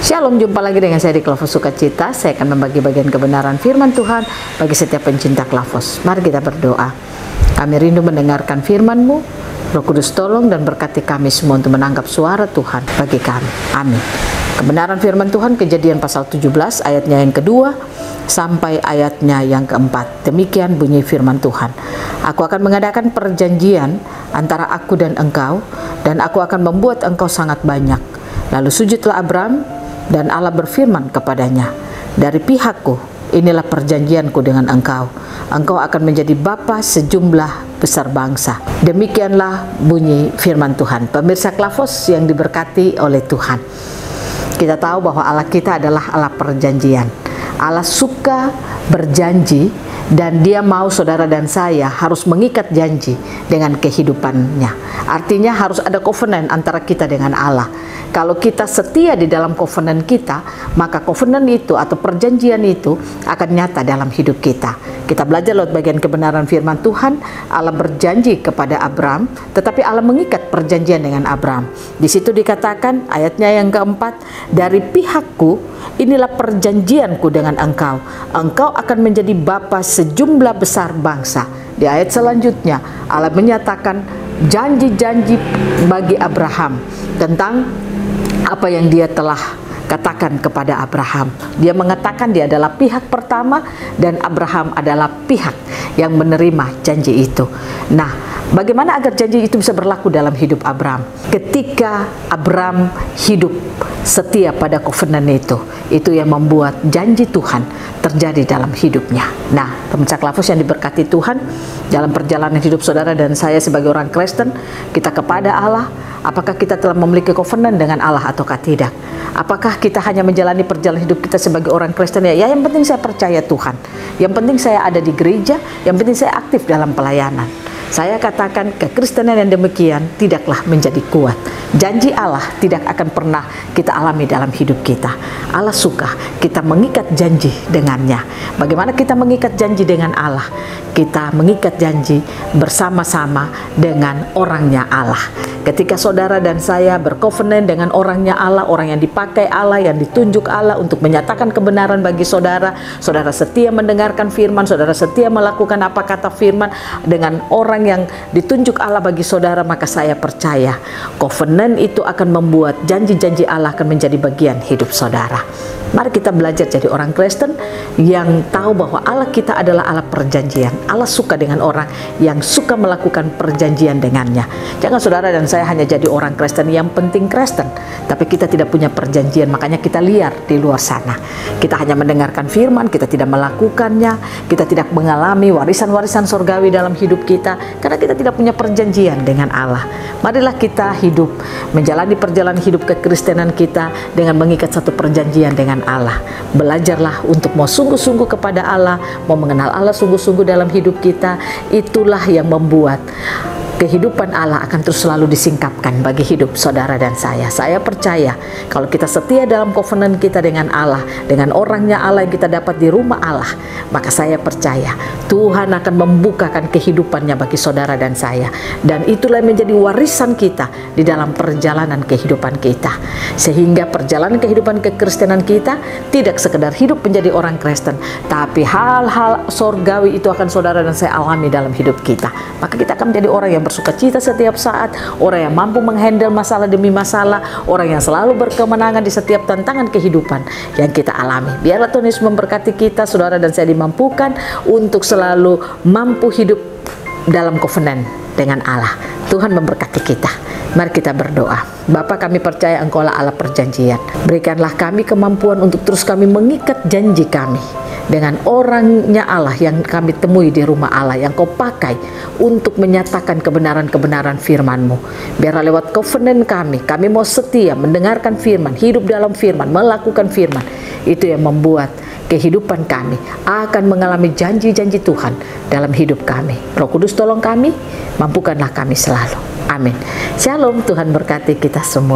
Shalom, jumpa lagi dengan saya di Klavos Sukacita. Saya akan membagi bagian kebenaran firman Tuhan bagi setiap pencinta Klavos. Mari kita berdoa. Kami rindu mendengarkan firman-Mu. Roh Kudus tolong dan berkati kami semua untuk menangkap suara Tuhan bagi kami. Amin. Kebenaran firman Tuhan, Kejadian pasal 17 ayatnya yang kedua sampai ayatnya yang keempat. Demikian bunyi firman Tuhan. Aku akan mengadakan perjanjian antara aku dan engkau, dan aku akan membuat engkau sangat banyak. Lalu sujudlah Abram, dan Allah berfirman kepadanya, dari pihakku inilah perjanjianku dengan engkau. Engkau akan menjadi bapa sejumlah besar bangsa. Demikianlah bunyi firman Tuhan. Pemirsa Klavos yang diberkati oleh Tuhan, kita tahu bahwa Allah kita adalah Allah perjanjian. Allah suka berjanji, dan Dia mau saudara dan saya harus mengikat janji dengan kehidupannya. Artinya harus ada covenant antara kita dengan Allah. Kalau kita setia di dalam covenant kita, maka covenant itu atau perjanjian itu akan nyata dalam hidup kita. Kita belajar lewat bagian kebenaran firman Tuhan. Allah berjanji kepada Abram, tetapi Allah mengikat perjanjian dengan Abram. Di situ dikatakan ayatnya yang keempat, dari pihakku inilah perjanjianku dengan engkau. Engkau akan menjadi bapa sejumlah besar bangsa. Di ayat selanjutnya Allah menyatakan janji-janji bagi Abraham tentang apa yang Dia telah katakan kepada Abraham. Dia mengatakan dia adalah pihak pertama, dan Abraham adalah pihak yang menerima janji itu. Nah, bagaimana agar janji itu bisa berlaku dalam hidup Abram? Ketika Abram hidup setia pada covenant itu yang membuat janji Tuhan terjadi dalam hidupnya. Nah, pemirsa Klavos yang diberkati Tuhan, dalam perjalanan hidup saudara dan saya sebagai orang Kristen, kita kepada Allah, apakah kita telah memiliki covenant dengan Allah ataukah tidak? Apakah kita hanya menjalani perjalanan hidup kita sebagai orang Kristen? Ya, yang penting saya percaya Tuhan, yang penting saya ada di gereja, yang penting saya aktif dalam pelayanan. Saya katakan kekristenan yang demikian tidaklah menjadi kuat. Janji Allah tidak akan pernah kita alami dalam hidup kita. Allah suka kita mengikat janji dengannya. Bagaimana kita mengikat janji dengan Allah? Kita mengikat janji bersama-sama dengan orangnya Allah. Ketika saudara dan saya bercovenant dengan orangnya Allah, orang yang dipakai Allah, yang ditunjuk Allah untuk menyatakan kebenaran bagi saudara, saudara setia mendengarkan firman, saudara setia melakukan apa kata firman dengan orang yang ditunjuk Allah bagi saudara, maka saya percaya covenant itu akan membuat janji-janji Allah akan menjadi bagian hidup saudara. Mari kita belajar jadi orang Kristen yang tahu bahwa Allah kita adalah Allah perjanjian. Allah suka dengan orang yang suka melakukan perjanjian dengannya. Jangan saudara dan saya hanya jadi orang Kristen yang penting Kristen, tapi kita tidak punya perjanjian, makanya kita liar di luar sana. Kita hanya mendengarkan firman, kita tidak melakukannya, kita tidak mengalami warisan-warisan surgawi dalam hidup kita, karena kita tidak punya perjanjian dengan Allah. Marilah kita hidup, menjalani perjalanan hidup kekristenan kita dengan mengikat satu perjanjian dengan Allah. Belajarlah untuk mau sungguh-sungguh kepada Allah, mau mengenal Allah sungguh-sungguh dalam hidup kita. Itulah yang membuat kehidupan Allah akan terus selalu disingkapkan bagi hidup saudara dan saya. Saya percaya kalau kita setia dalam covenant kita dengan Allah, dengan orangnya Allah yang kita dapat di rumah Allah, maka saya percaya Tuhan akan membukakan kehidupannya bagi saudara dan saya. Dan itulah yang menjadi warisan kita di dalam perjalanan kehidupan kita. Sehingga perjalanan kehidupan kekristenan kita tidak sekedar hidup menjadi orang Kristen, tapi hal-hal surgawi itu akan saudara dan saya alami dalam hidup kita. Maka kita akan menjadi orang yang bersukacita setiap saat, orang yang mampu menghandle masalah demi masalah, orang yang selalu berkemenangan di setiap tantangan kehidupan yang kita alami. Biarlah Tuhan Yesus memberkati kita, saudara dan saya dimampukan untuk selalu mampu hidup dalam covenant dengan Allah. Tuhan memberkati kita. Mari kita berdoa. Bapa, kami percaya Engkau adalah Allah perjanjian. Berikanlah kami kemampuan untuk terus kami mengikat janji kami dengan orangnya Allah yang kami temui di rumah Allah, yang Kau pakai untuk menyatakan kebenaran-kebenaran firman-Mu. Biarlah lewat covenant kami mau setia mendengarkan firman, hidup dalam firman, melakukan firman. Itu yang membuat kehidupan kami akan mengalami janji-janji Tuhan dalam hidup kami. Roh Kudus tolong kami, mampukanlah kami selalu. Amin. Shalom, Tuhan berkati kita semua.